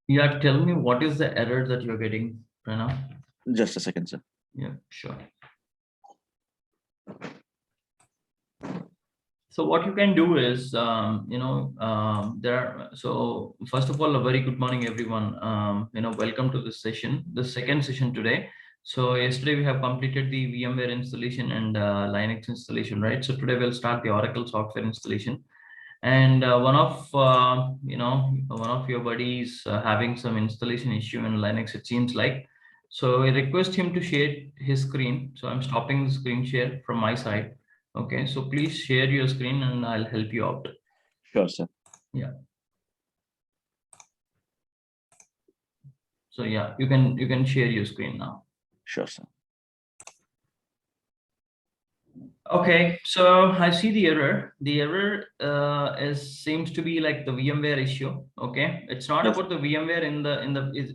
Yeah, tell me what is the error that you're getting, Pranav? Just a second, sir. Yeah, sure. So what you can do is, so first of all, a very good morning, everyone. Welcome to this session, the second session today. So yesterday we have completed the VMware installation and Linux installation, right? So today we'll start the Oracle software installation. And one of your buddies having some installation issue in Linux, it seems like. So I request him to share his screen. So I'm stopping the screen share from my side. Okay, so please share your screen and I'll help you out. Sure, sir. Yeah. So yeah, you can share your screen now. Sure, sir. Okay, so I see the error. The error seems to be like the VMware issue. Okay, it's not Yes. about the VMware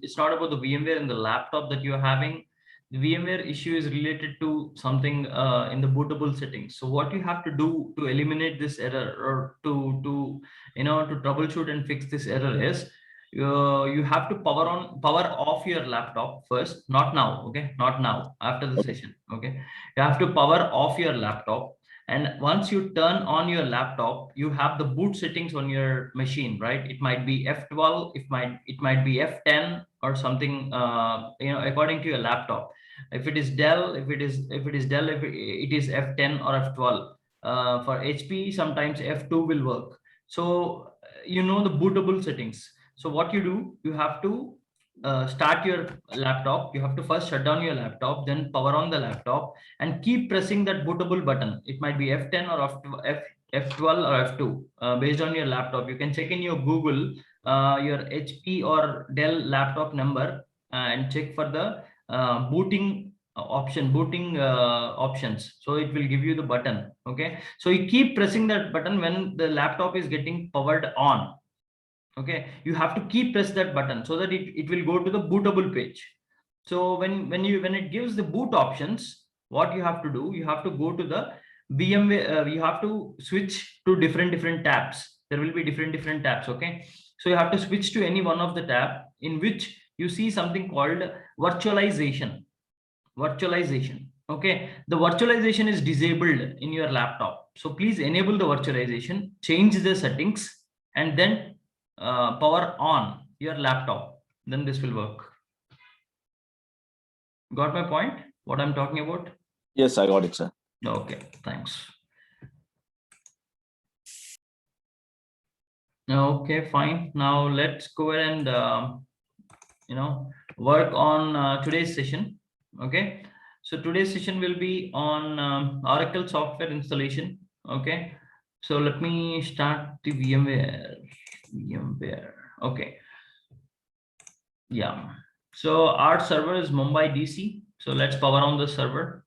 it's not about the VMware in the laptop that you're having. The VMware issue is related to something in the bootable settings. So what you have to do to eliminate this error, or to troubleshoot and fix this error, is you have to power off your laptop first. Not now, okay, not now, after the Okay. session. Okay, you have to power off your laptop, and once you turn on your laptop, you have the boot settings on your machine, right? It might be F12, it might be F10 or something, according to your laptop. If it is Dell, if it is F10 or F12. For HP, sometimes F2 will work. So the bootable settings. So what you do, you have to start your laptop. You have to first shut down your laptop, then power on the laptop, and keep pressing that bootable button. It might be F10 or F12 or F2, based on your laptop. You can check in your Google your HP or Dell laptop number, and check for the booting options. So it will give you the button. Okay, so you keep pressing that button when the laptop is getting powered on. Okay, you have to keep press that button so that it will go to the bootable page. So when it gives the boot options, what you have to do, you have to go to the VMware. You have to switch to different tabs. There will be different tabs. Okay, so you have to switch to any one of the tab in which you see something called virtualization. Okay, the virtualization is disabled in your laptop, so please enable the virtualization, change the settings, and then power on your laptop. Then this will work. Got my point, what I'm talking about? Yes, I got it, sir. Okay, thanks. Okay, fine. Now let's go ahead and work on today's session. Okay, so today's session will be on Oracle software installation. Okay, so let me start the VMware. Okay, yeah, so our server is Mumbai DC. So let's power on the server.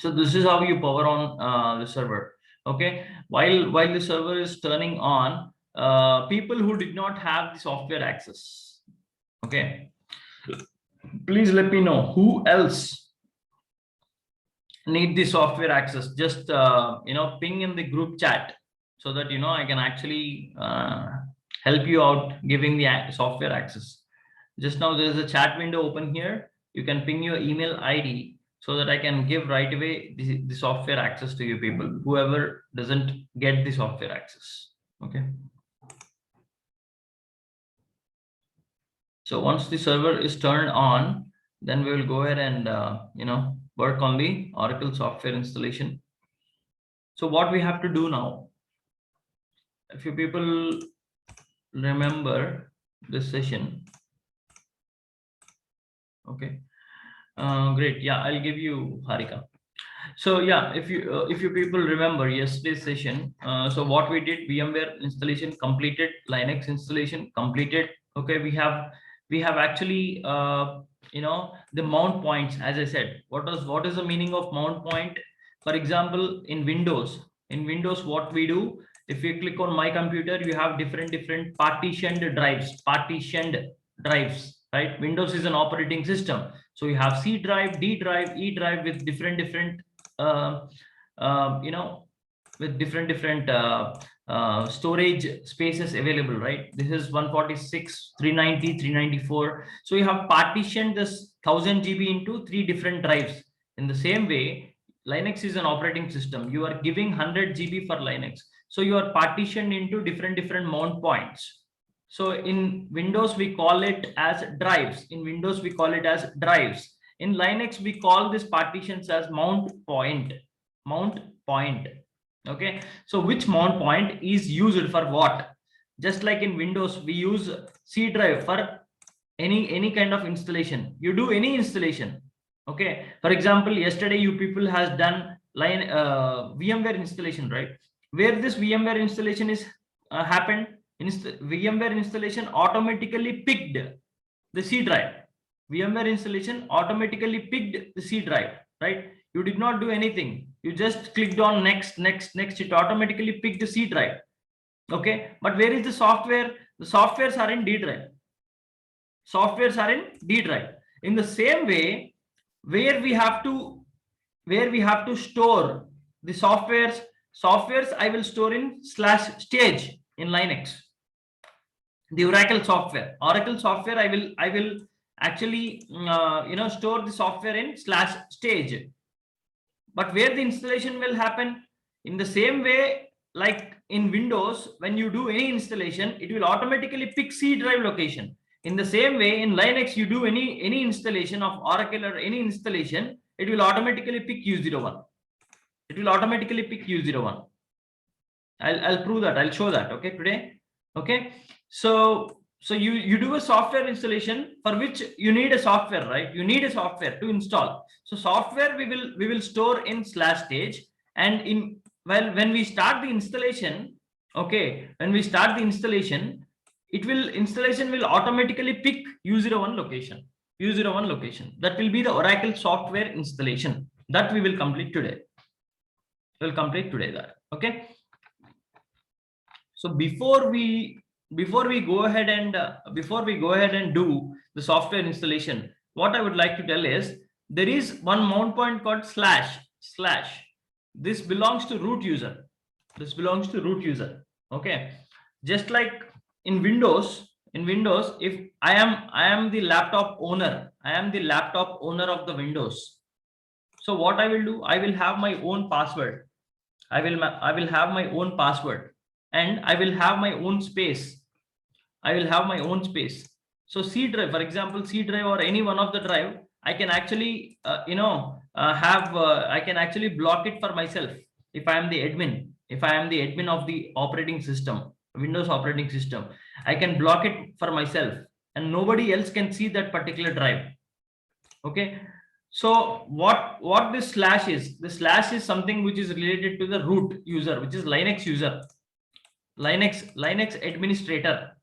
So this is how you power on the server. Okay, while the server is turning on, people who did not have the software access, okay, please let me know who else need the software access. Just ping in the group chat, so that I can actually help you out giving the software access. Just now there is a chat window open here. You can ping your email ID so that I can give right away the software access to you people, whoever doesn't get the software access. Okay, so once the server is turned on, then we will go ahead and work on the Oracle software installation. So what we have to do now, if you people remember this session, okay, great. Yeah, I'll give you Harika. So yeah, if you people remember yesterday's session, so what we did, VMware installation completed, Linux installation completed. Okay, we have actually the mount points. As I said, what is the meaning of mount point? For example, in Windows, what we do, if you click on my computer, you have different partitioned drives, right? Windows is an operating system, so you have C drive, D drive, E drive with different uh, uh, you know with different storage spaces available, right? This is 146, 390, 394. So you have partitioned this 1000 GB into 3 different drives. In the same way, Linux is an operating system. You are giving 100 GB for Linux. So you are partitioned into different mount points. So in Windows, we call it as drives. In Windows, we call it as drives. In Linux, we call these partitions as mount point. Mount point. Okay. So which mount point is used for what? Just like in Windows, we use C drive for any kind of installation. You do any installation. Okay. For example, yesterday you people has done VMware installation, right? Where this VMware installation is happened. VMware installation automatically picked the C drive. VMware installation automatically picked the C drive, right? You did not do anything. You just clicked on next. It automatically picked the C drive. Okay, but where is the software? The softwares are in D drive. Softwares are in D drive. In the same way, where we have to store the softwares I will store in /stage in Linux. The Oracle software I will actually store the software in /stage. But where the installation will happen, in the same way like in Windows, when you do any installation, it will automatically pick C drive location. In the same way, in Linux, you do any installation of Oracle or any installation, it will automatically pick U01. It will automatically pick U01. I'll prove that. I'll show that. Okay, today. Okay, so you do a software installation for which you need a software, right? You need a software to install. So software we will store in /stage, and when we start the installation, okay, when we start the installation, installation will automatically pick U01 location. U01 location. That will be the Oracle software installation that we will complete today. We'll complete today that. Okay. So before we go ahead and do the software installation, what I would like to tell is there is one mount point called /. This belongs to root user. Okay. Just like in Windows, if I am the laptop owner, of the Windows. So what I will do, I will have my own password. I will have my own password, and I will have my own space. So C drive, for example, C drive or any one of the drive, I can actually I can actually block it for myself if I am the admin. If I am the admin of the operating system, Windows operating system, I can block it for myself, and nobody else can see that particular drive. Okay. So what this / is? The / is something which is related to the root user, which is Linux user, Linux administrator.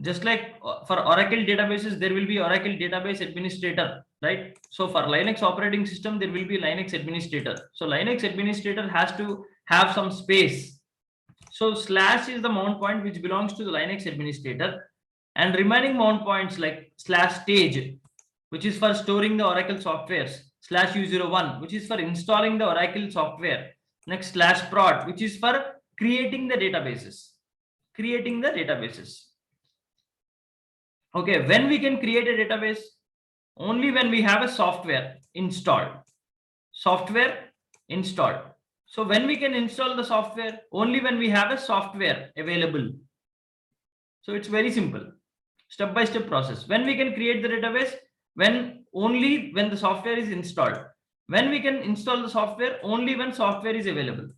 Just like for Oracle databases, there will be Oracle database administrator, right? So for Linux operating system, there will be Linux administrator. So Linux administrator has to have some space. So / is the mount point which belongs to the Linux administrator, and remaining mount points like /stage, which is for storing the Oracle softwares, /U01, which is for installing the Oracle software, next /prod, which is for creating the databases. Okay, when we can create a database? Only when we have a software installed. So when we can install the software? Only when we have a software available. So it's very simple, step-by-step process. When we can create the database? Only when the software is installed. When we can install the software? Only when software is available.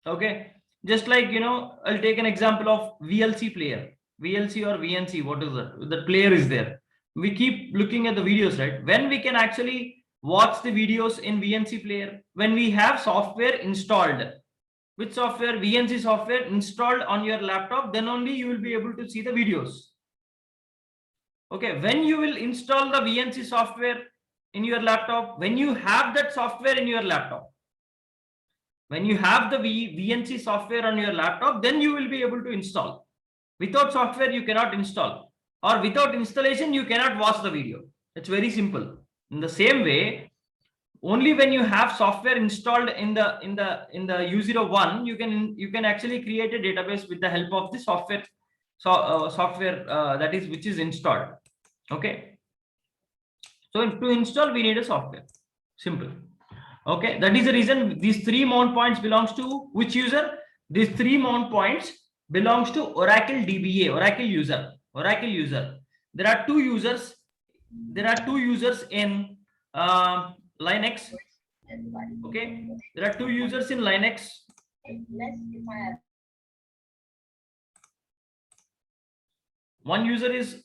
Okay, just like, I'll take an example of VLC player. VLC or VNC, what is that? The player is there. We keep looking at the videos, right? When we can actually watch the videos in VNC player? When we have software installed. Which software? VNC software installed on your laptop, then only you will be able to see the videos. Okay, when you will install the VNC software in your laptop? When you have that software in your laptop. When you have the VNC software on your laptop, then you will be able to install. Without software, you cannot install, or without installation, you cannot watch the video. It's very simple. In the same way, only when you have software installed in the U01, you can actually create a database with the help of the software. Software that is which is installed. Okay. So to install, we need a software. Simple. Okay. That is the reason these 3 mount points belongs to which user? These 3 mount points belongs to Oracle DBA, Oracle user. Oracle user. There are 2 users. There are 2 users in Linux. Okay. There are 2 users in Linux. One user is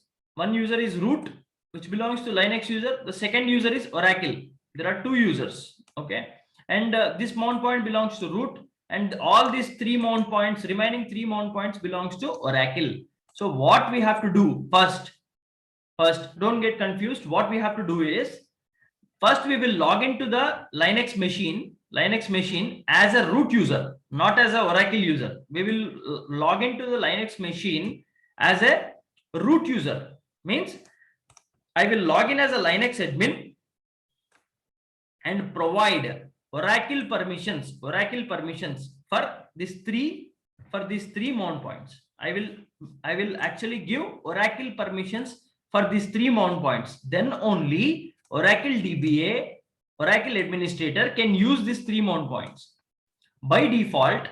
root, which belongs to Linux user. The second user is Oracle. There are 2 users. Okay. And this mount point belongs to root, and all these 3 mount points, remaining 3 mount points belongs to Oracle. So what we have to do first, don't get confused. What we have to do is, first we will log into the Linux machine as a root user, not as a Oracle user. We will log into the Linux machine as a root user. Means I will log in as a Linux admin and provide Oracle permissions for these three mount points. I will actually give Oracle permissions for these 3 mount points. Then only Oracle DBA, Oracle administrator can use these 3 mount points. By default,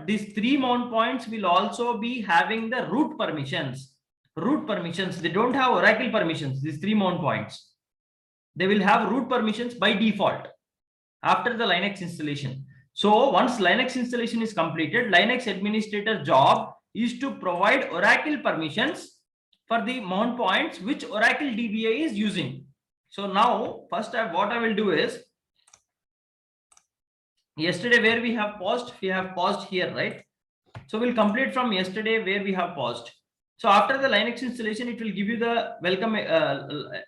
these 3 mount points will also be having the root permissions. They don't have Oracle permissions. These 3 mount points, they will have root permissions by default after the Linux installation. So once Linux installation is completed, Linux administrator job is to provide Oracle permissions for the mount points which Oracle DBA is using. So now first what I will do is, yesterday where we have paused here, right? So we'll complete from yesterday where we have paused. So after the Linux installation, it will give you the welcome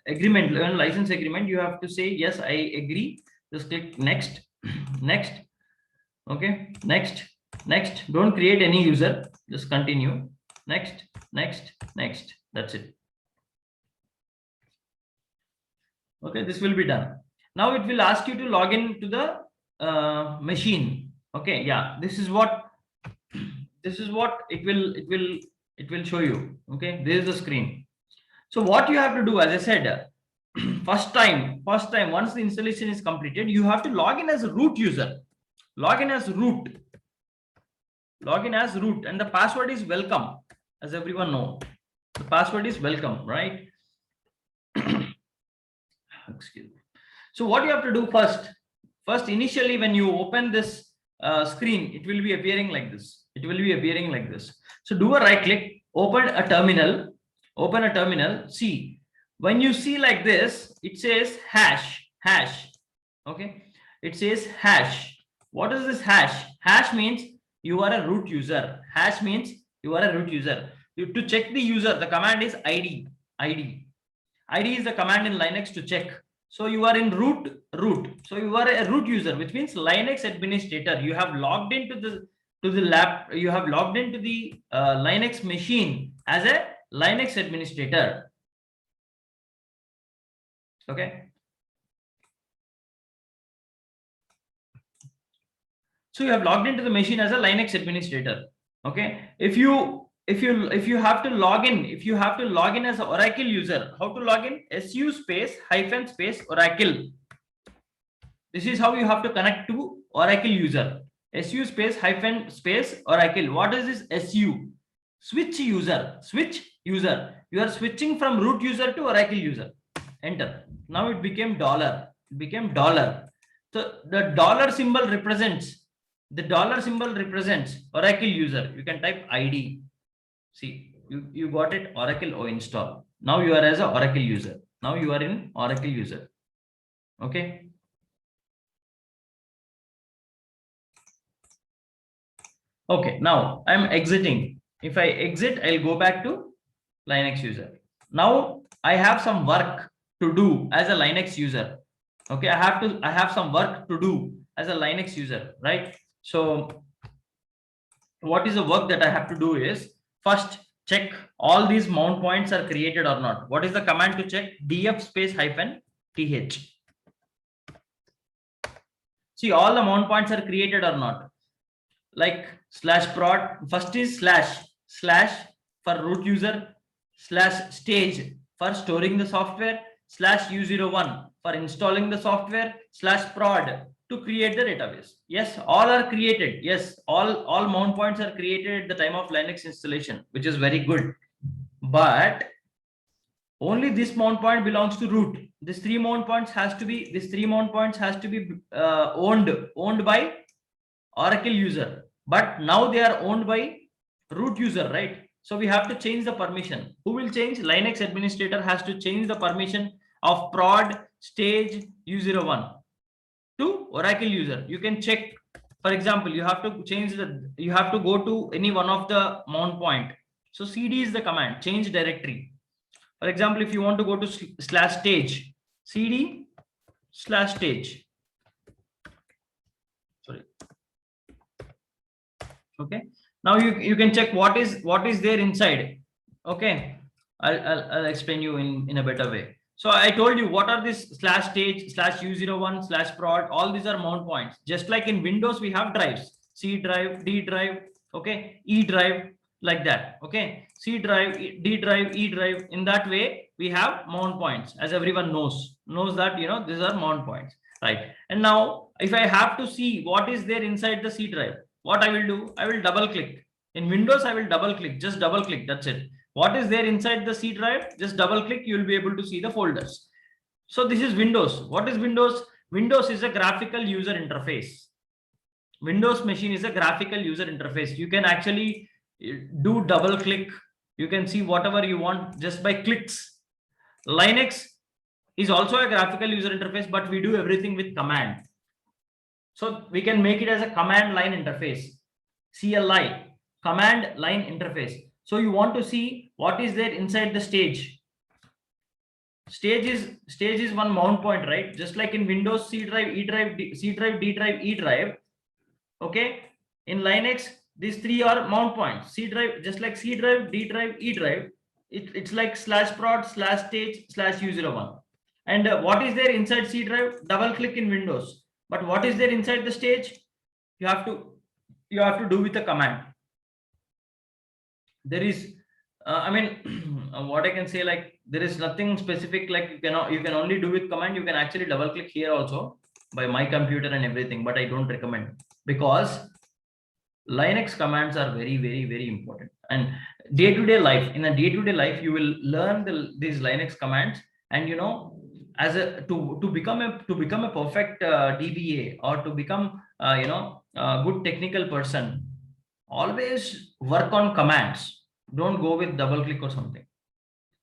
agreement, license agreement. You have to say, yes, I agree. Just click next. Okay, next. Don't create any user. Just continue. Next. That's it. Okay, this will be done. Now it will ask you to log in to the machine. Okay, yeah, this is what it will show you. Okay, this is the screen. So what you have to do, as I said, first time once the installation is completed, you have to log in as a root user. Log in as root, and the password is welcome. As everyone know, the password is welcome, right? Excuse me. So what you have to do first initially when you open this screen, it will be appearing like this. So do a right click, open a terminal. See, when you see like this, it says hash. Okay, it says hash. What is this hash? Hash means you are a root user. To check the user, the command is id. id is the command in Linux to check. So you are in root. So you are a root user, which means Linux administrator. You have logged into the lab. You have logged into the Linux machine as a Linux administrator. Okay. So you have logged into the machine as a Linux administrator. Okay. If you have to log in as an Oracle user, how to log in? SU space hyphen space Oracle. This is how you have to connect to Oracle user. SU space hyphen space Oracle. What is this SU? Switch user. You are switching from root user to Oracle user. Enter. Now it became $. So the dollar symbol represents Oracle user. You can type ID. See, you got it, Oracle O install. Now you are as an Oracle user. Now you are in Oracle user. Okay. Okay, now I'm exiting. If I exit, I'll go back to Linux user. Now I have some work to do as a Linux user. Okay, I have some work to do as a Linux user, right? So what is the work that I have to do is, first check all these mount points are created or not. What is the command to check? df space hyphen th. See, all the mount points are created or not. Like /prod, first is slash for root user, /stage for storing the software, /u01 for installing the software, /prod to create the database. Yes, all are created. Yes, all mount points are created at the time of Linux installation, which is very good. But only this mount point belongs to root. These three mount points has to be owned by Oracle user, but now they are owned by root user, right? So we have to change the permission. Who will change? Linux administrator has to change the permission of prod stage u01 to Oracle user. You can check. For example, you have to go to any one of the mount point. So cd is the command, change directory. For example, if you want to go to /stage, cd /stage. Sorry. Okay. Now you can check what is there inside. Okay. I'll explain you in a better way. So I told you what are this /stage, /u01, /prod. All these are mount points. Just like in Windows, we have drives: C drive, D drive, okay, E drive, like that. Okay, C drive, D drive, E drive. In that way, we have mount points, as everyone knows that, you know, these are mount points, right? And now, if I have to see what is there inside the C drive, what I will do? I will double click. In Windows, I will double click. Just double click. That's it. What is there inside the C drive? Just double click. You will be able to see the folders. So this is Windows. What is Windows? Windows is a graphical user interface. Windows machine is a graphical user interface. You can actually do double click. You can see whatever you want just by clicks. Linux is also a graphical user interface, but we do everything with command. So we can make it as a command line interface. CLI, command line interface. So you want to see what is there inside the stage. Stage is one mount point, right? Just like in Windows, C drive, E drive, C drive, D drive, E drive. Okay. In Linux, these three are mount points. C drive, just like C drive, D drive, E drive. It's like /prod, /stage, /u01. And what is there inside C drive? Double click in Windows. But what is there inside the stage? You have to do with a command. There is, I mean, what I can say, like, there is nothing specific. Like you can only do with command. You can actually double click here also by my computer and everything, but I don't recommend, because Linux commands are very, very, very important. And day-to-day life, in a day-to-day life, you will learn these Linux commands, and you know, as a to become a perfect DBA, or to become a good technical person, always work on commands. Don't go with double click or something.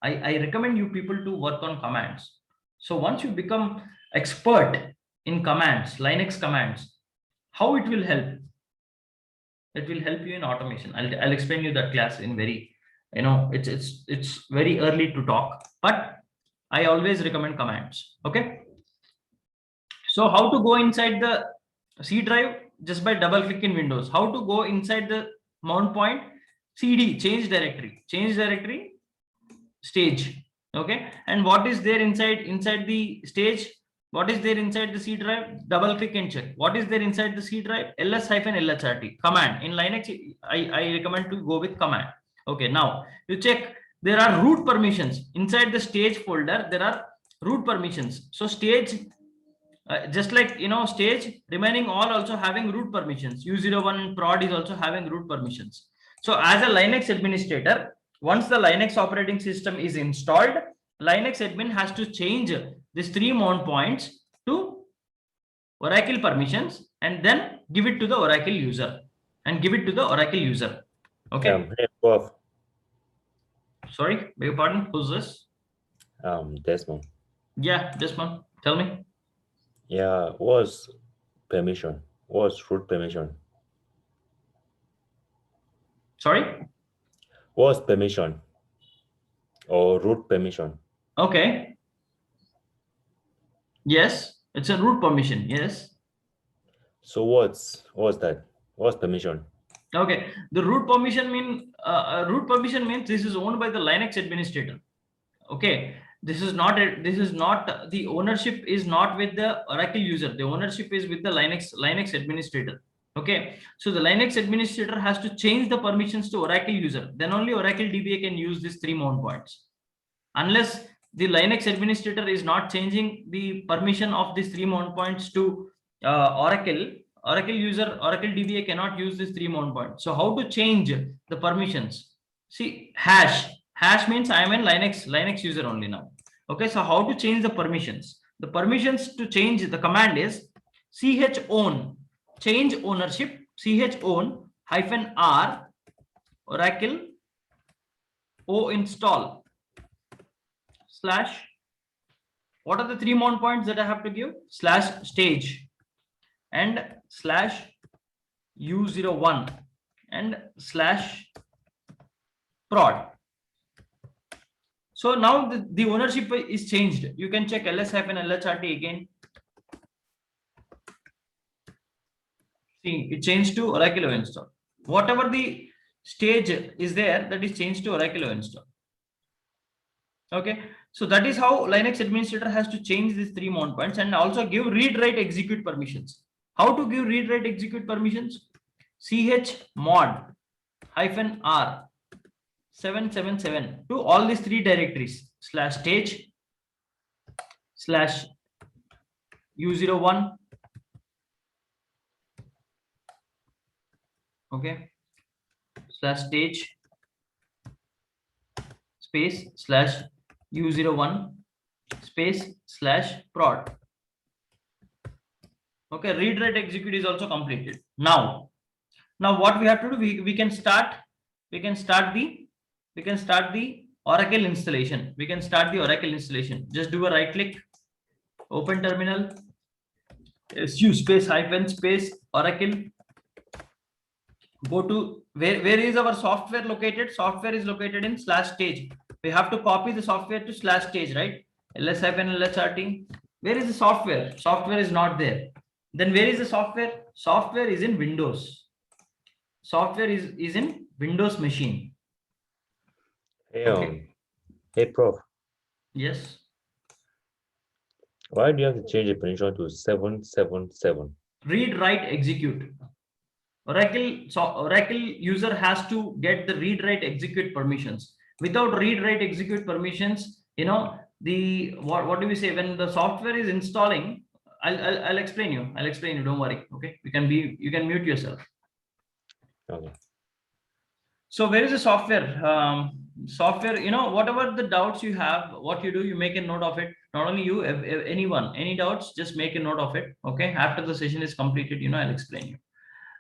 I recommend you people to work on commands. So once you become expert in commands, Linux commands, how it will help? It will help you in automation. I'll explain you that class in very, it's very early to talk, but I always recommend commands. Okay. So how to go inside the C drive? Just by double click in Windows. How to go inside the mount point? CD, change directory, stage. Okay. And what is there inside the stage? What is there inside the C drive? Double click and check. What is there inside the C drive? ls-lhrt, command. In Linux, I recommend to go with command. Okay. Now you check, there are root permissions inside the stage folder. There are root permissions. So stage, just like, stage, remaining all also having root permissions. U01 prod is also having root permissions. So as a Linux administrator, once the Linux operating system is installed, Linux admin has to change these three mount points to Oracle permissions, and then give it to the Oracle user, Okay. Hey, Prof. Sorry, beg your pardon. Who's this? Desmond. Yeah, Desmond. Tell me. Yeah, what's permission? What's root permission? Sorry? What's permission or root permission? Okay. Yes, it's a root permission. Yes. So what's that? What's permission? Okay. The root permission means this is owned by the Linux administrator. Okay. This is not the ownership is not with the Oracle user. The ownership is with the Linux administrator. Okay, so the Linux administrator has to change the permissions to Oracle user. Then only Oracle DBA can use these 3 mount points. Unless the Linux administrator is not changing the permission of these 3 mount points to Oracle user, Oracle DBA cannot use these 3 mount points. So how to change the permissions? See, hash means I am a Linux user only now. Okay, so how to change the permissions? The permissions to change the command is chown, change ownership, chown -r Oracle o install / what are the 3 mount points that I have to give? /stage and /u01 and /prod. So now the ownership is changed. You can check ls-lhrt again. See, it changed to Oracle install. Whatever the stage is there, that is changed to Oracle install. Okay, so that is how Linux administrator has to change these 3 mount points and also give read, write, execute permissions. How to give read, write, execute permissions? chmod -r 777 to all these 3 directories /stage /u01. Okay, /stage space /u01 space /prod. Okay, read, write, execute is also completed. Now what we have to do, we can start the Oracle installation. We can start the Oracle installation. Just do a right click, open terminal, su space -space Oracle. Go to where is our software located? Software is located in /stage. We have to copy the software to /stage, right? ls-lhrt. Where is the software? Software is not there. Then where is the software? Software is in Windows. Software is in Windows machine. Hey, Okay. hey, Prof. Yes. Why do you have to change the permission to 777? Read, write, execute. Oracle user has to get the read, write, execute permissions. Without read, write, execute permissions, you know, the what do we say, when the software is installing? I'll explain you. Don't worry. Okay, you can mute yourself. Okay. So where is the software? Software, you know, whatever the doubts you have, what you do, you make a note of it. Not only you, anyone, any doubts, just make a note of it. Okay, after the session is completed, you know, I'll explain you.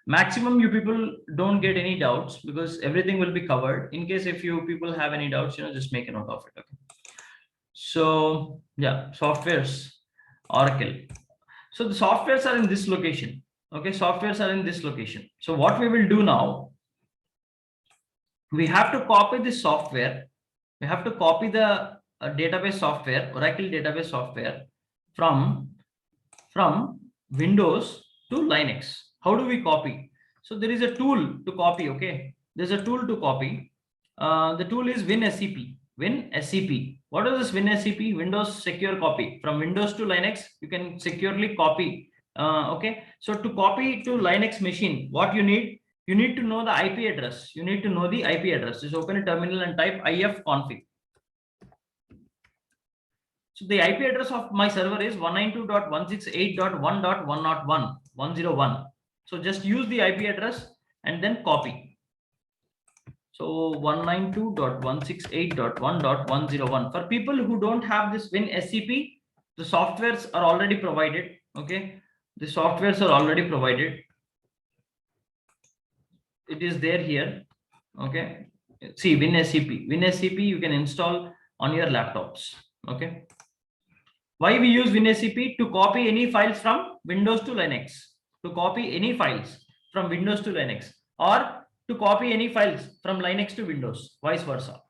Maximum you people don't get any doubts because everything will be covered. In case if you people have any doubts, you know, just make a note of it. Okay. So yeah, softwares, Oracle. So the softwares are in this location. Okay, softwares are in this location. So what we will do now, we have to copy this software. We have to copy the database software, Oracle database software from Windows to Linux. How do we copy? So there is a tool to copy. Okay, there's a tool to copy. The tool is WinSCP. WinSCP. What is this WinSCP? Windows Secure Copy. From Windows to Linux, you can securely copy. Okay, so to copy to Linux machine, what you need to know the IP address. You need to know the IP address. Just open a terminal and type ifconfig. So the IP address of my server is 192.168.1.101. So just use the IP address and then copy. So 192.168.1.101. For people who don't have this WinSCP, the softwares are already provided. Okay, the softwares are already provided. It is there here. Okay, see WinSCP you can install on your laptops. Okay, why we use WinSCP? To copy any files from Windows to Linux, to copy any files from Windows to Linux, or to copy any files from Linux to Windows, vice versa.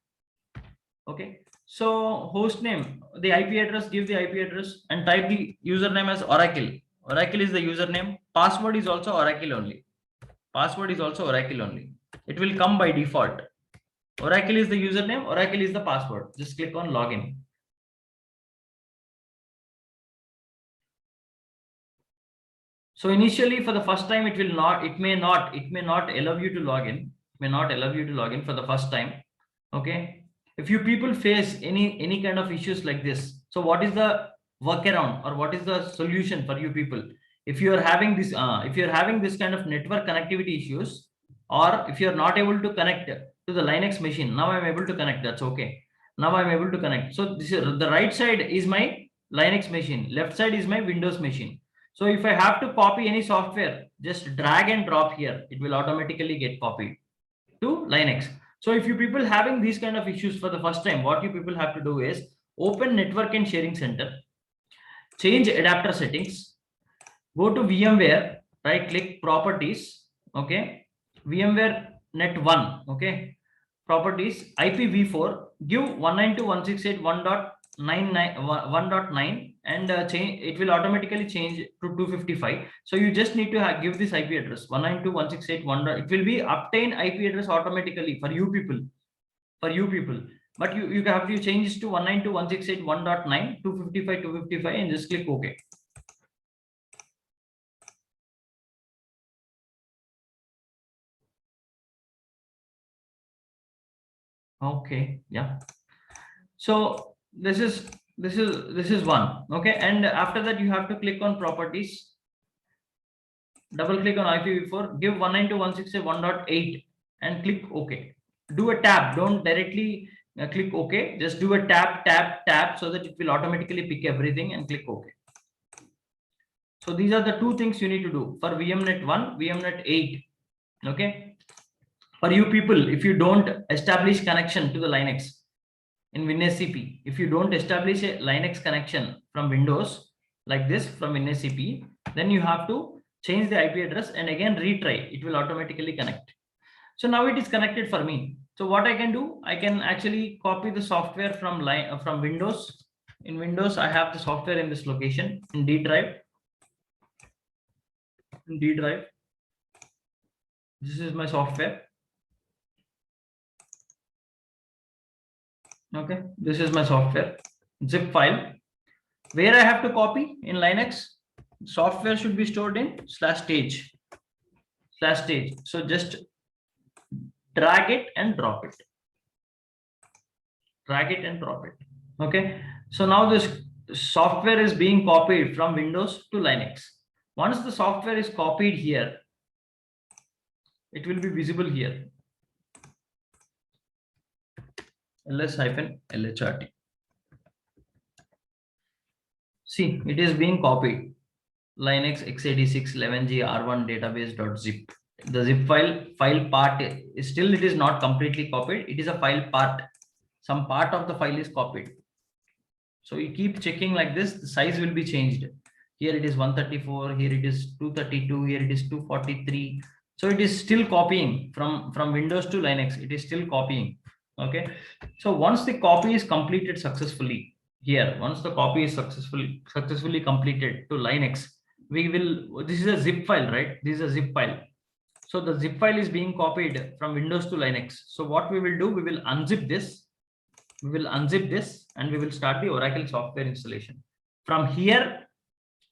Okay, so host name, the IP address, give the IP address and type the username as Oracle. Oracle is the username. Password is also Oracle only. Password is also Oracle only. It will come by default. Oracle is the username, Oracle is the password. Just click on login. So initially, for the first time, it may not allow you to log in. May not allow you to log in for the first time. Okay. If you people face any kind of issues like this, so what is the workaround or what is the solution for you people? If you are having this, kind of network connectivity issues, or if you are not able to connect to the Linux machine, now I'm able to connect. That's okay. Now I'm able to connect. So this is the right side is my Linux machine, left side is my Windows machine. So if I have to copy any software, just drag and drop here, it will automatically get copied to Linux. So if you people having these kind of issues for the first time, what you people have to do is open network and sharing center, change adapter settings, go to VMware, right click properties, okay, VMware net 1, okay, properties, IPv4, give 192.168.1.9 and change, it will automatically change to 255. So you just need to give this IP address 192.168.1. It will be obtain IP address automatically for you people, but you have to change this to 192.168.1.9 255 and just click OK. Okay, yeah. So this is one, okay, and after that you have to click on properties, double click on IPv4, give 192.168.1.8 and click OK. Do a tab, don't directly click OK, just do a tab so that it will automatically pick everything and click OK. So these are the two things you need to do for VMnet 1, VMnet 8, okay. For you people, if you don't establish connection to the Linux in WinSCP, if you don't establish a Linux connection from Windows like this from WinSCP, then you have to change the IP address and again retry. It will automatically connect. So now it is connected for me. So what I can do, I can actually copy the software from Windows. In Windows, I have the software in this location in D drive. In D drive, this is my software. Okay, this is my software zip file. Where I have to copy in Linux, software should be stored in /stage. So just drag it and drop it. Okay. So now this software is being copied from Windows to Linux. Once the software is copied here, it will be visible here. ls-lhrt. See, it is being copied. Linux x86 11g r1 database.zip. The zip file part is still, it is not completely copied. It is a file part. Some part of the file is copied. So you keep checking like this, the size will be changed. Here it is 134, here it is 232, here it is 243. So it is still copying from Windows to Linux. It is still copying. Okay. So once the copy is completed successfully here, once the copy is successfully completed to Linux, we will, this is a zip file, right? This is a zip file. So the zip file is being copied from Windows to Linux. So what we will do, we will unzip this. And we will start the Oracle software installation. From here,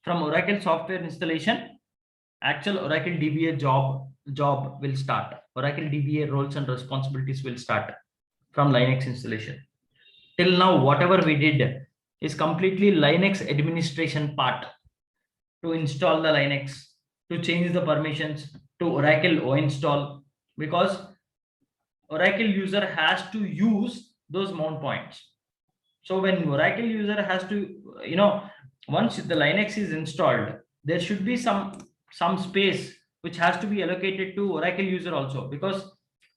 from Oracle software installation, actual Oracle DBA job will start. Oracle DBA roles and responsibilities will start from Linux installation. Till now, whatever we did is completely Linux administration part, to install the Linux, to change the permissions, to Oracle install, because Oracle user has to use those mount points. So when Oracle user has to, once the Linux is installed, there should be some space which has to be allocated to Oracle user also, because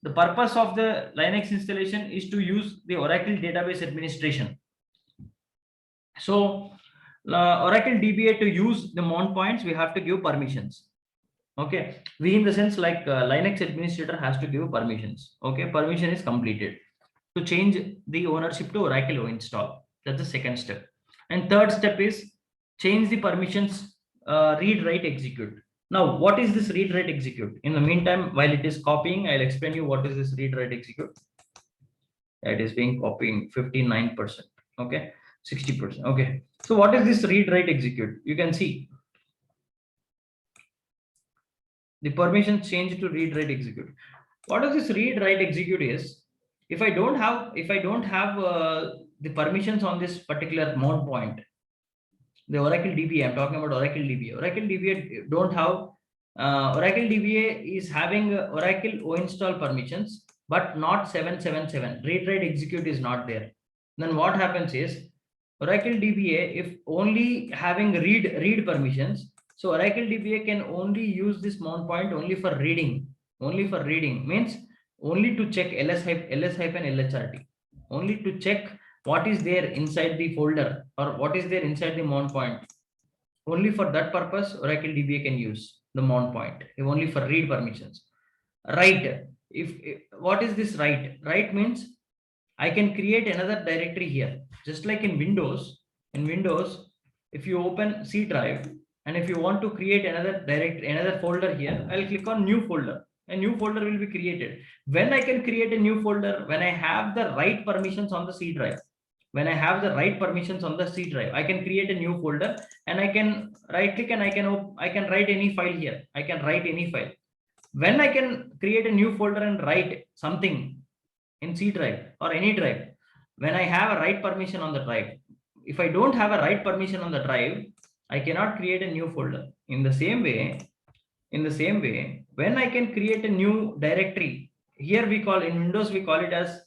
the purpose of the Linux installation is to use the Oracle database administration. So Oracle DBA, to use the mount points, we have to give permissions. Okay, we in the sense like Linux administrator has to give permissions. Okay, permission is completed. To change the ownership to Oracle install. That's the second step. And third step is change the permissions, read, write, execute. Now, what is this read, write, execute? In the meantime, while it is copying, I'll explain you what is this read, write, execute. It is being copying 59%. Okay, 60%. Okay. So what is this read, write, execute? You can see The permissions change to read, write, execute. What does this read, write, execute is? If I don't have the permissions on this particular mount point, the Oracle DBA, I'm talking about Oracle DBA. Oracle DBA don't have, Oracle DBA is having Oracle OInstall permissions, but not 777. Read, write, execute is not there. Then what happens is Oracle DBA, if only having read permissions, so Oracle DBA can only use this mount point only for reading. Only for reading means only to check ls-lhrt, only to check what is there inside the folder or what is there inside the mount point. Only for that purpose, Oracle DBA can use the mount point, only for read permissions. Write, if what is this write? Write means I can create another directory here, just like in Windows. In Windows, if you open C drive and if you want to create another directory, another folder here, I'll click on new folder. A new folder will be created. When I can create a new folder, when I have the right permissions on the C drive. When I have the right permissions on the C drive, I can create a new folder and I can right click and I can write any file here. I can write any file. When I can create a new folder and write something in C drive or any drive, when I have a right permission on the drive. If I don't have a right permission on the drive, I cannot create a new folder. In the same way, when I can create a new directory, here we call, in Windows we call it as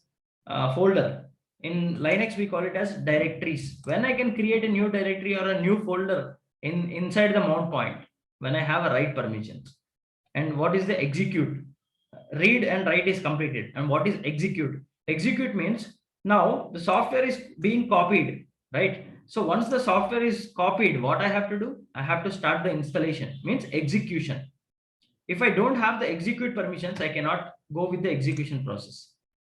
folder. In Linux we call it as directories. When I can create a new directory or a new folder inside the mount point, when I have a right permissions. And what is the execute? Read and write is completed. And what is execute? Execute means now the software is being copied, right? So once the software is copied, what I have to do? I have to start the installation, means execution. If I don't have the execute permissions, I cannot go with the execution process.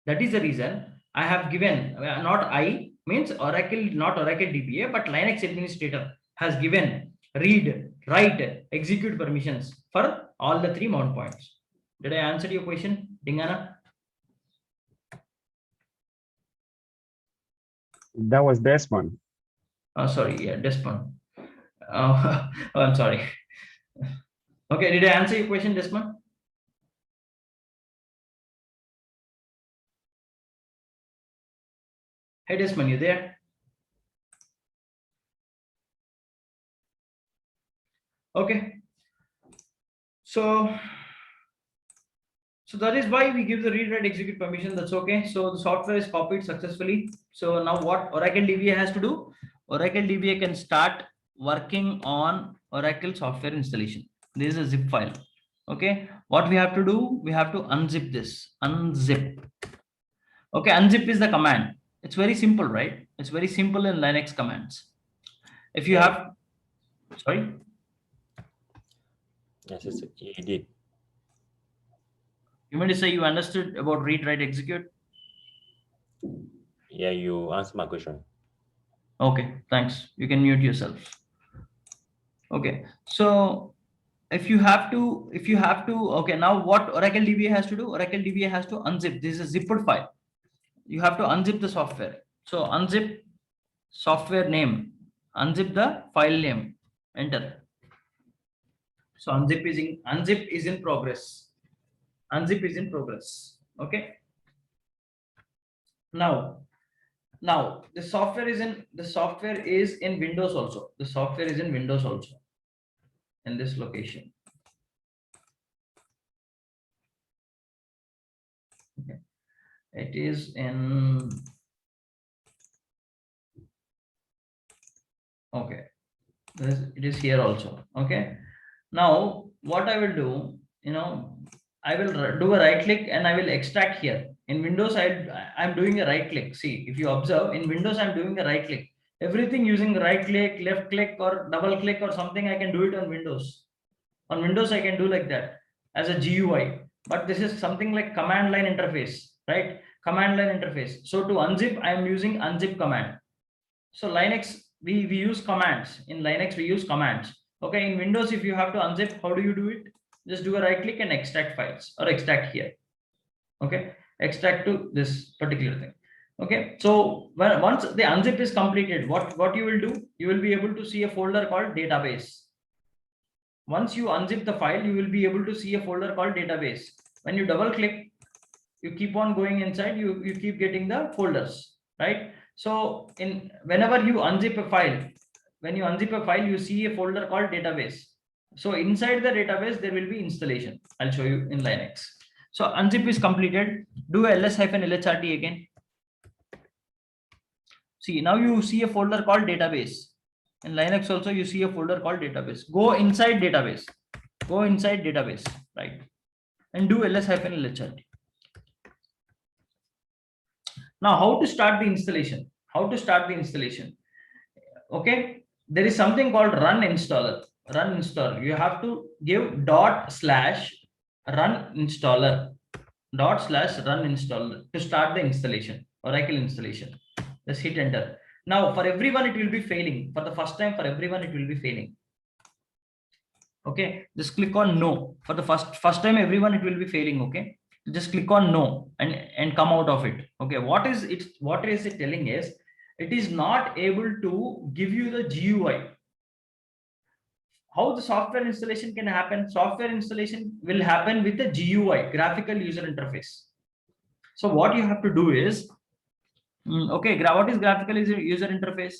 That is the reason I have given, not I, means Oracle, not Oracle DBA, but Linux administrator has given read, write, execute permissions for all the three mount points. Did I answer your question, Dingana? That was Desmond. Oh, sorry, yeah, Desmond. Oh, I'm sorry. Okay, did I answer your question, Desmond? Hey, Desmond, you there? Okay. So that is why we give the read, write, execute permission. That's okay. So the software is copied successfully. So now what Oracle DBA has to do? Oracle DBA can start working on Oracle software installation. This is a zip file. Okay. What we have to do? We have to unzip this. Unzip. Okay. Unzip is the command. It's very simple, right? It's very simple in Linux commands. If you have, sorry. Yes, he did. You mean to say you understood about read, write, execute? Yeah, you answered my question. Okay, thanks. You can mute yourself. Okay, so if you have to, okay, now what Oracle DBA has to do? Oracle DBA has to unzip. This is a zipped file. You have to unzip the software. So unzip software name, unzip the file name, enter. So unzip is in progress. Unzip is in progress. Okay. Now the software is in Windows also. The software is in Windows also. In this location. Okay. It is in. Okay. It is here also. Okay. Now what I will do, I will do a right click and I will extract here. In Windows, I'm doing a right click. See, if you observe, in Windows, I'm doing a right click. Everything using right click, left click, or double click or something, I can do it on Windows. On Windows, I can do like that as a GUI. But this is something like command line interface, right? Command line interface. So to unzip, I'm using unzip command. So Linux, we use commands. In Linux, we use commands. Okay, in Windows, if you have to unzip, how do you do it? Just do a right click and extract files or extract here. Okay, extract to this particular thing. Okay, so once the unzip is completed, what you will do? You will be able to see a folder called database. Once you unzip the file, you will be able to see a folder called database. When you double click, you keep on going inside, you keep getting the folders, right? So whenever you unzip a file, when you unzip a file, you see a folder called database. So inside the database, there will be installation. I'll show you in Linux. So unzip is completed. Do ls-lhrt again. See, now you see a folder called database. In Linux also, you see a folder called database. Go inside database. Go inside database, right? And do ls-lhrt. Now, how to start the installation? How to start the installation? Okay, there is something called run installer. Run installer. You have to give /run installer. /run installer to start the installation. Oracle installation. Just hit enter. Now, for everyone, it will be failing. For the first time, for everyone, it will be failing. Okay, just click on no. For the first time, everyone, it will be failing. Okay, just click on no and come out of it. Okay, what is it telling is it is not able to give you the GUI. How the software installation can happen? Software installation will happen with the GUI, graphical user interface. So what you have to do is, okay, what is graphical user interface?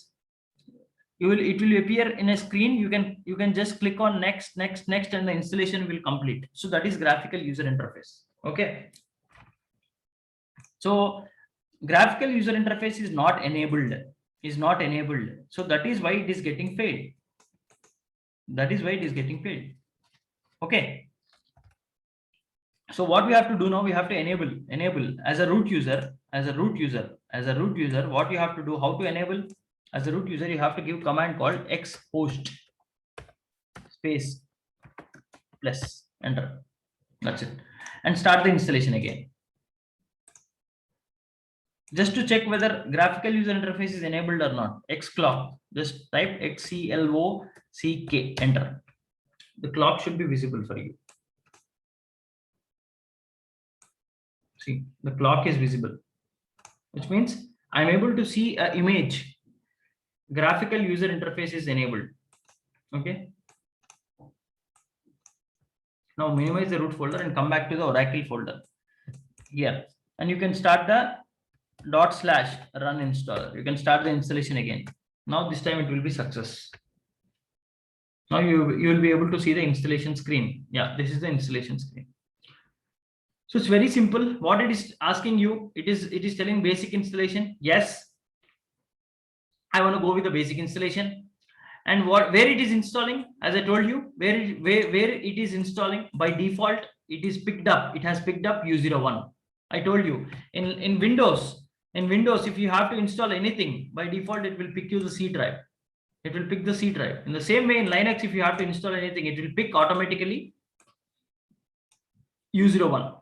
It will appear in a screen. You can just click on next, and the installation will complete. So that is graphical user interface. Okay. So graphical user interface is not enabled. So that is why it is getting failed. Okay. So what we have to do now, we have to enable as a root user. What you have to do, how to enable? As a root user, you have to give command called xhost space plus enter. That's it. And start the installation again. Just to check whether graphical user interface is enabled or not. Xclock. Just type XCLOCK, enter. The clock should be visible for you. See, the clock is visible, which means I'm able to see an image. Graphical user interface is enabled. Okay. Now minimize the root folder and come back to the Oracle folder here, and you can start the /run installer. You can start the installation again. Now this time it will be success. Now you will be able to see the installation screen. Yeah, this is the installation screen. So it's very simple. What it is asking you, it is telling basic installation. Yes, I want to go with the basic installation. And where it is installing, as I told you, where it is installing by default, it is picked up. It has picked up U01. I told you in Windows, if you have to install anything, by default it will pick you the C drive. It will pick the C drive. In the same way in Linux, if you have to install anything, it will pick automatically U01.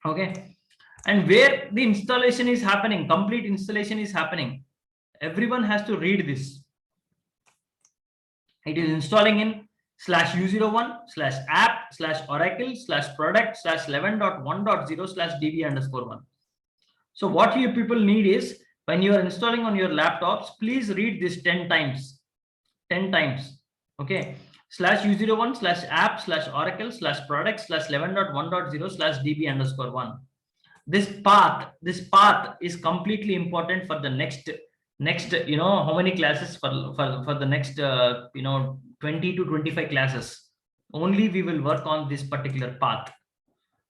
Okay. And where the installation is happening, complete installation is happening, everyone has to read this. It is installing in /user1/app/oracle/product/11.1.0/db_1. So what you people need is, when you are installing on your laptops, please read this 10 times. 10 times. Okay. /user1/app/oracle/product/11.1.0/db_1. This path is completely important for the next, how many classes for the next 20 to 25 classes. Only we will work on this particular path.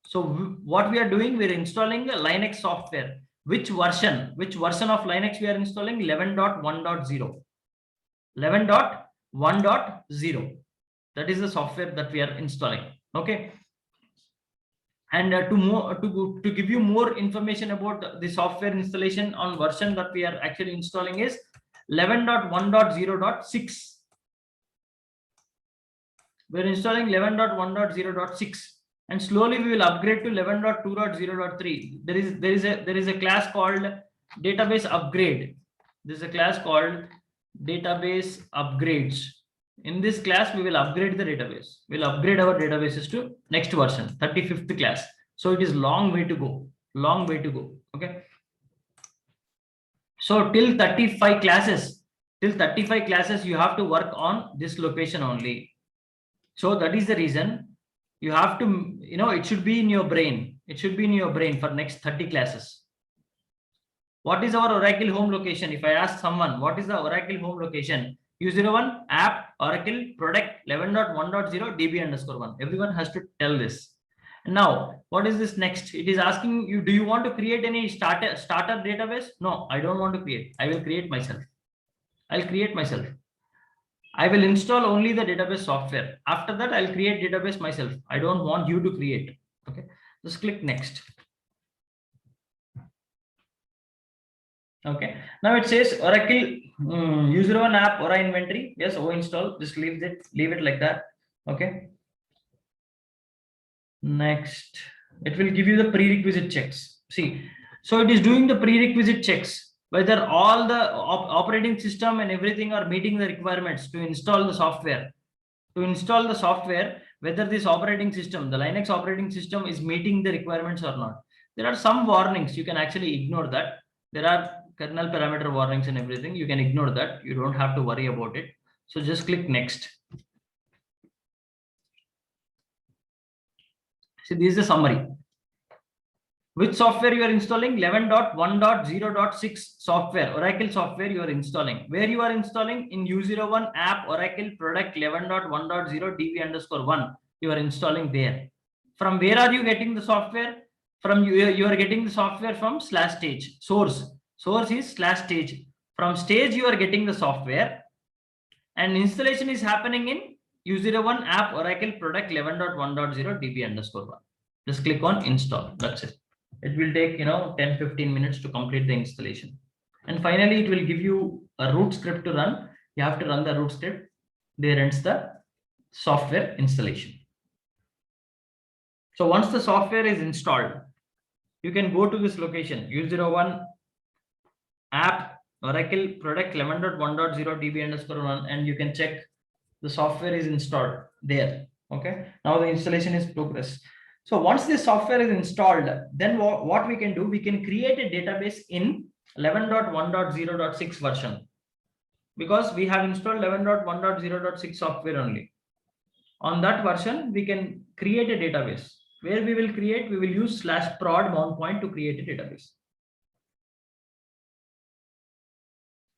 So what we are doing, we are installing a Linux software. Which version of Linux we are installing? 11.1.0. 11.1.0. That is the software that we are installing. Okay. And to give you more information about the software installation on version that we are actually installing is 11.1.0.6. We're installing 11.1.0.6, and slowly we will upgrade to 11.2.0.3. There is a class called database upgrade. There's a class called database upgrades. In this class, we will upgrade the database. We'll upgrade our databases to next version, 35th class. So it is long way to go. Okay. So till 35 classes, till 35 classes you have to work on this location only. So that is the reason you have to, it should be in your brain. It should be in your brain for next 30 classes. What is our Oracle home location? If I ask someone, what is the Oracle home location? U01 app Oracle product 11.1.0 DB_1. Everyone has to tell this. Now, what is this next? It is asking you, do you want to create any starter database? No, I don't want to create. I will create myself. I'll create myself. I will install only the database software. After that, I'll create database myself. I don't want you to create. Okay, just click next. Okay, now it says Oracle U01 app Ora inventory. Yes, O install. Just leave it like that. Okay. Next, it will give you the prerequisite checks. See, so it is doing the prerequisite checks, whether all the operating system and everything are meeting the requirements to install the software. To install the software, whether this operating system, the Linux operating system, is meeting the requirements or not. There are some warnings. You can actually ignore that. There are kernel parameter warnings and everything. You can ignore that. You don't have to worry about it. So just click next. See, this is the summary. Which software you are installing? 11.1.0.6 software, Oracle software you are installing. Where you are installing? In U01 app Oracle product 11.1.0 DB_1. You are installing there. From where are you getting the software? From you are getting the software from /stage. Source is /stage. From stage you are getting the software, and installation is happening in U01 app Oracle product 11.1.0 DB_1. Just click on install. That's it. It will take 10-15 minutes to complete the installation, and finally it will give you a root script to run. You have to run the root script. There ends the software installation. So once the software is installed, you can go to this location, U01 app Oracle product 11.1.0 DB_1, and you can check the software is installed there. Okay, now the installation is progress. So once this software is installed, then what we can do, we can create a database in 11.1.0.6 version, because we have installed 11.1.0.6 software only. On that version, we can create a database. Where we will use /prod mount point to create a database.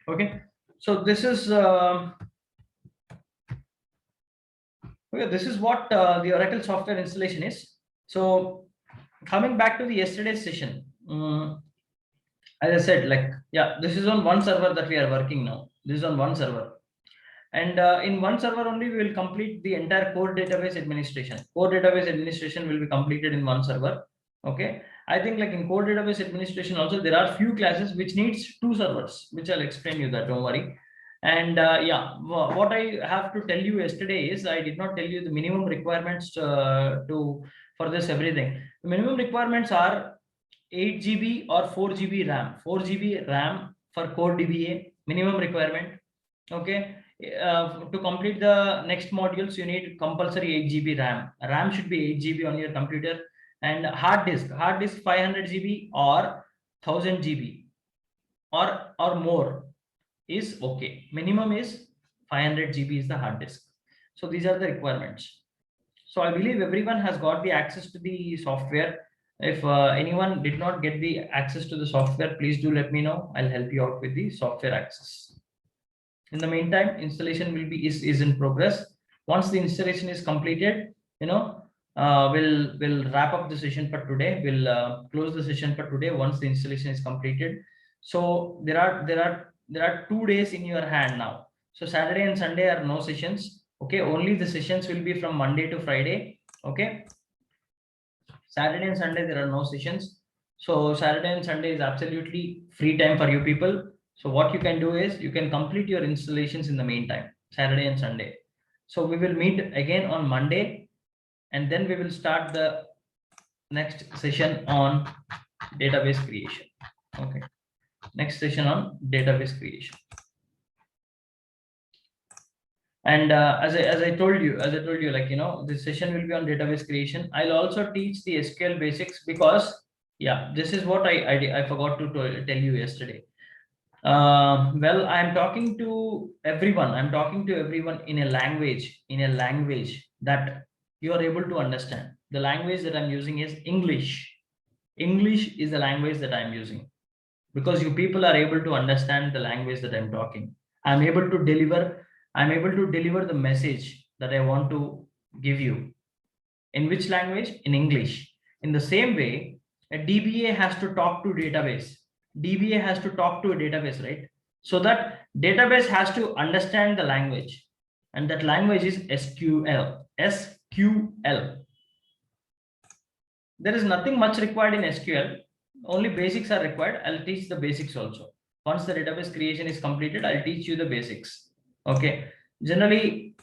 Okay, so this is this is what the Oracle software installation is. So coming back to the yesterday's session, as I said, this is on one server that we are working now. This is on one server, and in one server only we will complete the entire core database administration. Core database administration will be completed in one server. Okay, I think in core database administration also there are few classes which needs 2 servers, which I'll explain you that. Don't worry. And what I have to tell you yesterday is I did not tell you the minimum requirements for this everything. The minimum requirements are 8 GB or 4 GB RAM. 4 GB RAM for core DBA minimum requirement. Okay, to complete the next modules you need compulsory 8 GB RAM. RAM should be 8 GB on your computer, and hard disk 500 GB or 1000 GB or more is okay. Minimum is 500 GB is the hard disk. So these are the requirements. So I believe everyone has got the access to the software. If anyone did not get the access to the software, please do let me know. I'll help you out with the software access. In the meantime, installation will be is in progress. Once the installation is completed, we'll wrap up the session for today. We'll close the session for today once the installation is completed. So there are 2 days in your hand now. So Saturday and Sunday are no sessions. Okay, only the sessions will be from Monday to Friday. Okay, Saturday and Sunday there are no sessions. So Saturday and Sunday is absolutely free time for you people. So what you can do is you can complete your installations in the meantime, Saturday and Sunday. So we will meet again on Monday, and then we will start the next session on database creation. Okay, next session on database creation. And as I told you, this session will be on database creation. I'll also teach the SQL basics, because this is what I forgot to tell you yesterday. Well, I'm talking to everyone. I'm talking to everyone in a language that you are able to understand. The language that I'm using is English. English is the language that I'm using because you people are able to understand the language that I'm talking. I'm able to deliver. I'm able to deliver the message that I want to give you. In which language? In English. In the same way, a DBA has to talk to database. DBA has to talk to a database, right? So that database has to understand the language, and that language is SQL. SQL. There is nothing much required in SQL. Only basics are required. I'll teach the basics also. Once the database creation is completed, I'll teach you the basics. Okay. Generally,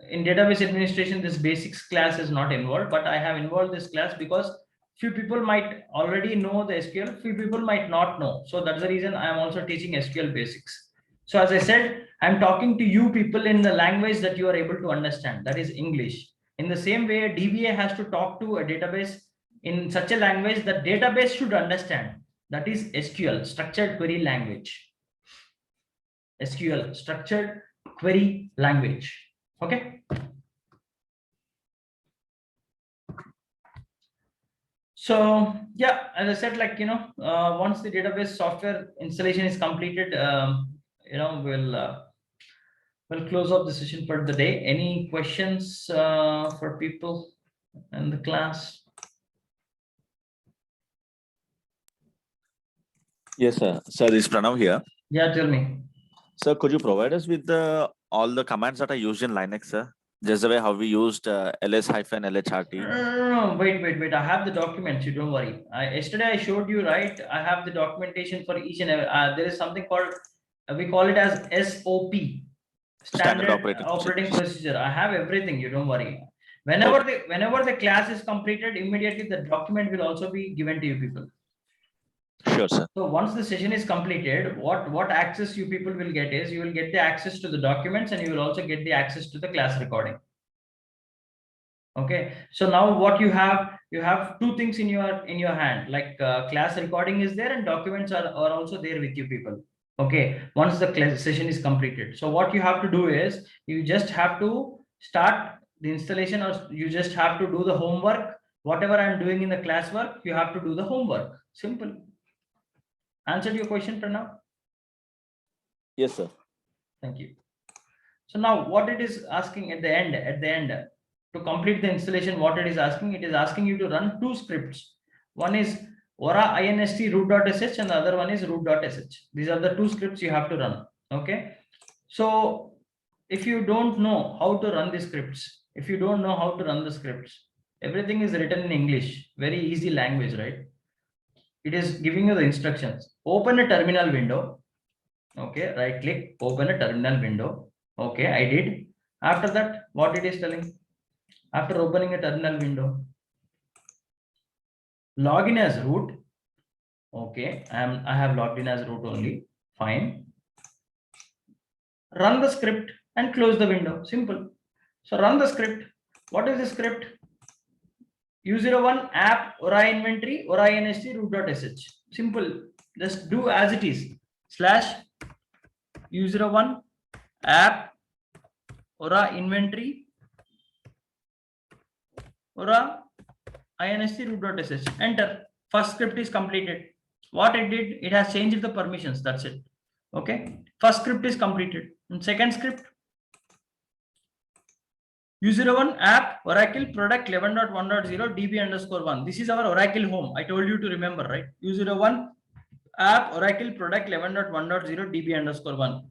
in database administration, this basics class is not involved, but I have involved this class because few people might already know the SQL, few people might not know. So that's the reason I am also teaching SQL basics. So as I said, I'm talking to you people in the language that you are able to understand, that is English. In the same way, a DBA has to talk to a database in such a language that database should understand, that is SQL, structured query language. SQL, structured query language. Okay. So yeah, as I said, like, once the database software installation is completed, we'll close off the session for the day. Any questions for people in the class? Yes, sir. Sir, this is Pranav here. Yeah, tell me. Sir, could you provide us with all the commands that are used in Linux, sir? Just the way how we used ls-lhrt. No, wait. I have the documents. You don't worry. Yesterday I showed you, right? I have the documentation for each and every. There is something called we call it as SOP, standard operating procedure. I have everything. You don't worry. Whenever the class is completed, immediately the document will also be given to you people. Sure, sir. So once the session is completed, what access you people will get is you will get the access to the documents, and you will also get the access to the class recording. Okay, so now what you have two things in your hand, like class recording is there and documents are also there with you people. Okay, once the class session is completed, so what you have to do is you just have to start the installation, or you just have to do the homework. Whatever I'm doing in the classwork, you have to do the homework. Simple. Answered your question, Pranav? Yes, sir. Thank you. So now what it is asking at the end, to complete the installation, what it is asking you to run two scripts. One is Aura inst root.sh and the other one is root.sh. These are the two scripts you have to run. Okay. So if you don't know how to run the scripts, everything is written in English, very easy language, right? It is giving you the instructions. Open a terminal window. Okay, right click, open a terminal window. Okay, I did. After that, what it is telling? After opening a terminal window, log in as root. Okay, I have logged in as root only. Fine. Run the script and close the window. Simple. So run the script. What is the script? U01 app Aura inventory Aura inst root.sh. Simple. Just do as it is. / U01 app Aura inventory Aura inst root.sh. Enter. First script is completed. What it did, it has changed the permissions. That's it. Okay. First script is completed. And second script, U01 app Oracle product 11.1.0 db_1. This is our Oracle home. I told you to remember, right? U01 app Oracle product 11.1.0 db_1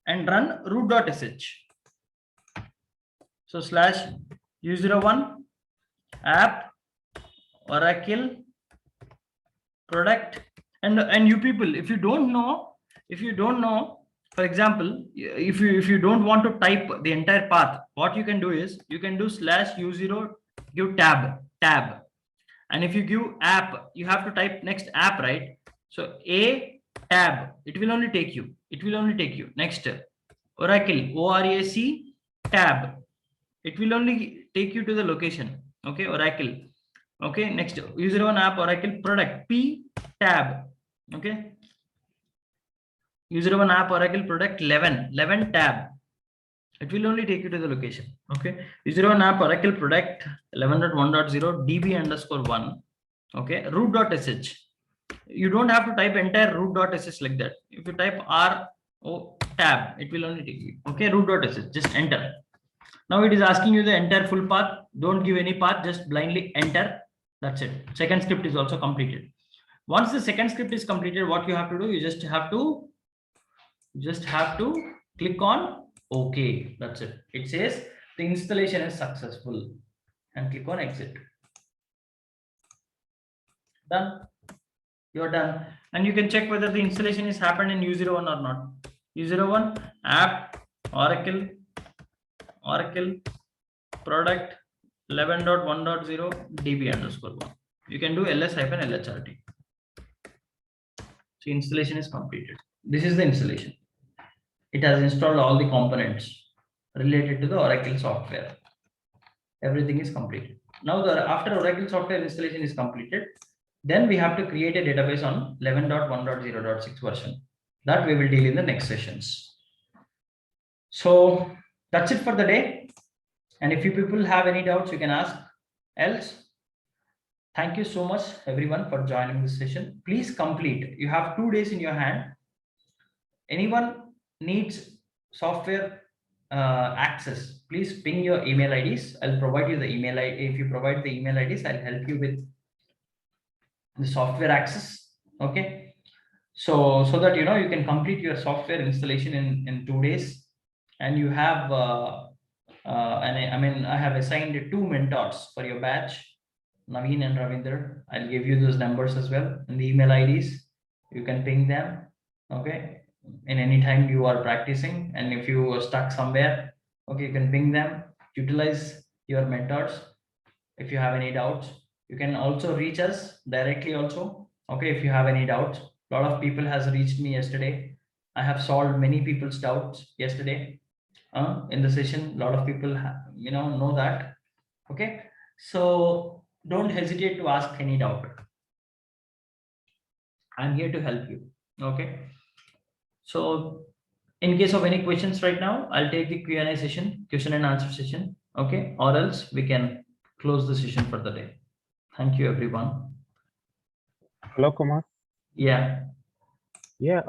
and run root.sh. So / U01 app Oracle product, and you people, if you don't know, for example, if you don't want to type the entire path, what you can do is you can do / U0, give tab, and if you give app, you have to type next app, right? So a tab, it will only take you next Oracle ORAC tab, it will only take you to the location. Okay, Oracle. Okay, next U01 app Oracle product P tab. Okay, user1 app Oracle product 11 tab. It will only take you to the location. Okay. User1 app Oracle product 11.1.0 db_1. Okay. Root.sh. You don't have to type entire root.sh like that. If you type ro tab, it will only take you. Okay. Root.sh. Just enter. Now it is asking you the entire full path. Don't give any path. Just blindly enter. That's it. Second script is also completed. Once the second script is completed, what you have to do, you just have to click on OK. That's it. It says the installation is successful and click on exit. Done. You're done. And you can check whether the installation is happened in U01 or not. U01 app Oracle product 11.1.0 db_1. You can do ls-lhrt. So installation is completed. This is the installation. It has installed all the components related to the Oracle software. Everything is completed. Now after Oracle software installation is completed, then we have to create a database on 11.1.0.6 version. That we will deal in the next sessions. So that's it for the day. And if you people have any doubts, you can ask. Else, thank you so much everyone for joining this session. Please complete. You have 2 days in your hand. Anyone needs software access, please ping your email IDs. I'll provide you the email ID. If you provide the email IDs, I'll help you with the software access. Okay. So that you can complete your software installation in 2 days. And you have I have assigned 2 mentors for your batch, Naveen and Ravinder. I'll give you those numbers as well and the email IDs. You can ping them. Okay. In any time you are practicing, and if you are stuck somewhere, okay, you can ping them. Utilize your mentors. If you have any doubts, you can also reach us directly also. Okay. If you have any doubts, a lot of people has reached me yesterday. I have solved many people's doubts yesterday in the session. A lot of people know that. Okay. So don't hesitate to ask any doubt. I'm here to help you. Okay. So in case of any questions right now, I'll take the Q&A session, question and answer session. Okay. Or else we can close the session for the day. Thank you, everyone. Hello, Kumar. Yeah. Yeah,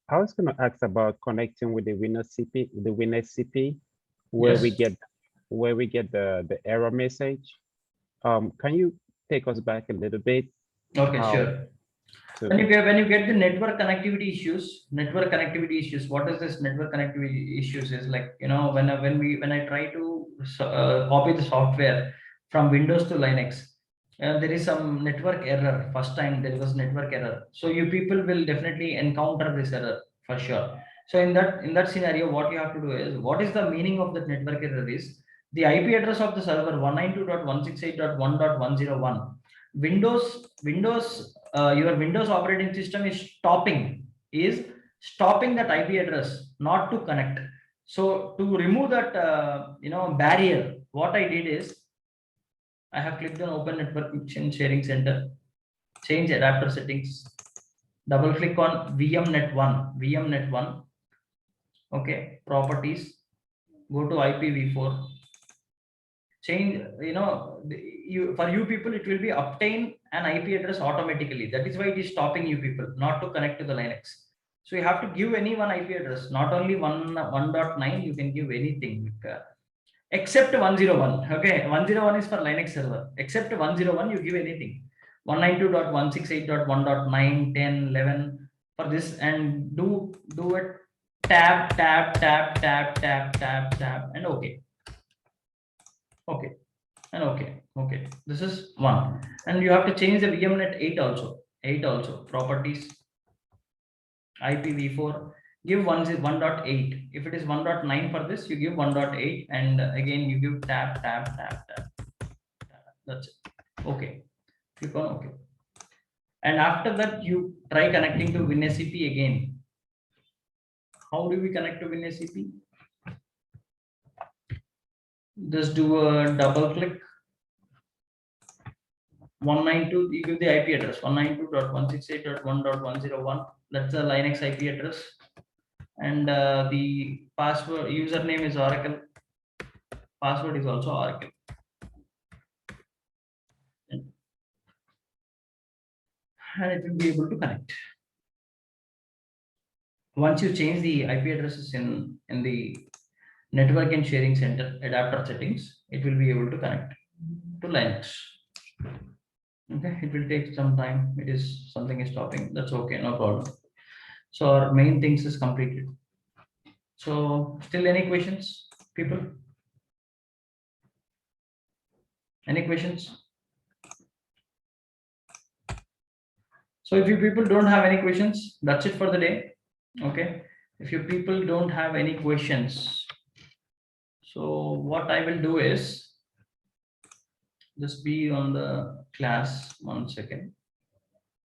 I was going to ask about connecting with the WinSCP, where Yes. we get the error message. Can you take us back a little bit? Okay, How sure. When you get the network connectivity issues, what is this network connectivity issues is like, when I try to copy the software from Windows to Linux, there is some network error. First time there was network error. So you people will definitely encounter this error for sure. So in that scenario, what you have to do is, what is the meaning of that network error is the IP address of the server 192.168.1.101. Windows, your Windows operating system is stopping that IP address not to connect. So to remove that barrier, what I did is I have clicked on Open Network Sharing Center, change adapter settings, double click on VMnet1. Okay, properties, go to IPv4, change, for you people, it will be obtain an IP address automatically. That is why it is stopping you people not to connect to the Linux. So you have to give any one IP address, not only 1.9, you can give anything except 101. Okay, 101 is for Linux server. Except 101, you give anything. 192.168.1.9, 10, 11 for this, and do it tab, and okay. Okay. And okay. This is 1. And you have to change the VMnet 8 also. Properties, IPv4, give 1.8. If it is 1.9 for this, you give 1.8, and again you give tab. That's it. Okay. Click on OK. And after that, you try connecting to WinSCP again. How do we connect to WinSCP? Just do a double click. 192, you give the IP address 192.168.1.101. That's the Linux IP address. and the password username is Oracle. Password is also Oracle. And it will be able to connect. Once you change the IP addresses in the network and sharing center adapter settings, it will be able to connect to Linux. Okay, it will take some time. It is something is stopping. That's okay, no problem. So our main things is completed. So still any questions, people? Any questions? So if you people don't have any questions, that's it for the day. Okay. If you people don't have any questions, so what I will do is just be on the class 1 second.